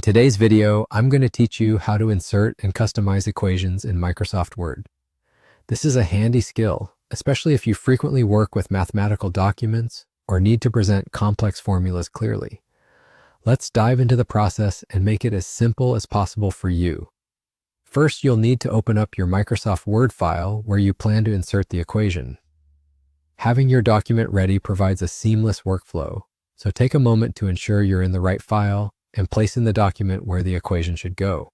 today's video, I'm going to teach you how to insert and customize equations in Microsoft Word. This is a handy skill, especially if you frequently work with mathematical documents or need to present complex formulas clearly. Let's dive into the process and make it as simple as possible for you. First, you'll need to open up your Microsoft Word file where you plan to insert the equation. Having your document ready provides a seamless workflow, so take a moment to ensure you're in the right file and place in the document where the equation should go.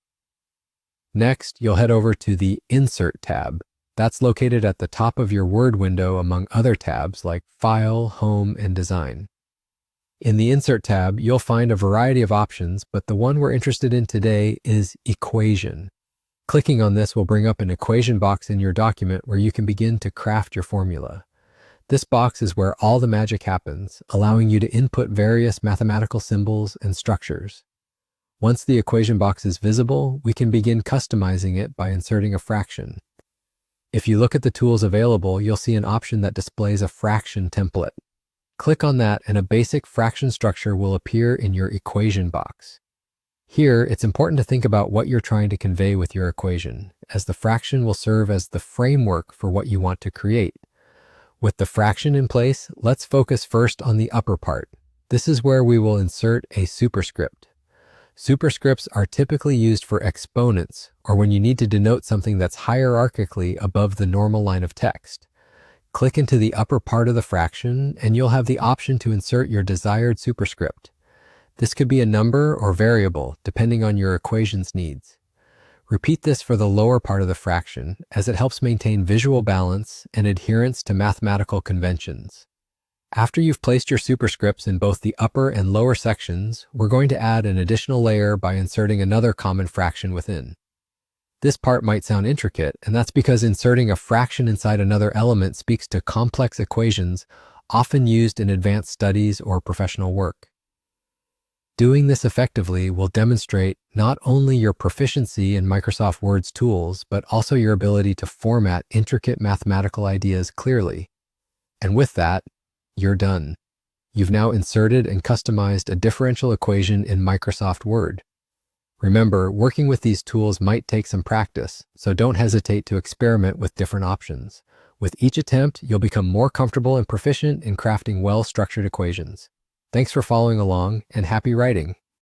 Next, you'll head over to the Insert tab. That's located at the top of your Word window among other tabs like File, Home, and Design. In the Insert tab, you'll find a variety of options, but the one we're interested in today is Equation. Clicking on this will bring up an equation box in your document where you can begin to craft your formula. This box is where all the magic happens, allowing you to input various mathematical symbols and structures. Once the equation box is visible, we can begin customizing it by inserting a fraction. If you look at the tools available, you'll see an option that displays a fraction template. Click on that and a basic fraction structure will appear in your equation box. Here, it's important to think about what you're trying to convey with your equation, as the fraction will serve as the framework for what you want to create. With the fraction in place, let's focus first on the upper part. This is where we will insert a superscript. Superscripts are typically used for exponents, or when you need to denote something that's hierarchically above the normal line of text. Click into the upper part of the fraction, and you'll have the option to insert your desired superscript. This could be a number or variable, depending on your equation's needs. Repeat this for the lower part of the fraction, as it helps maintain visual balance and adherence to mathematical conventions. After you've placed your superscripts in both the upper and lower sections, we're going to add an additional layer by inserting another common fraction within. This part might sound intricate, and that's because inserting a fraction inside another element speaks to complex equations often used in advanced studies or professional work. Doing this effectively will demonstrate not only your proficiency in Microsoft Word's tools, but also your ability to format intricate mathematical ideas clearly. And with that, you're done. You've now inserted and customized a differential equation in Microsoft Word. Remember, working with these tools might take some practice, so don't hesitate to experiment with different options. With each attempt, you'll become more comfortable and proficient in crafting well-structured equations. Thanks for following along, and happy writing!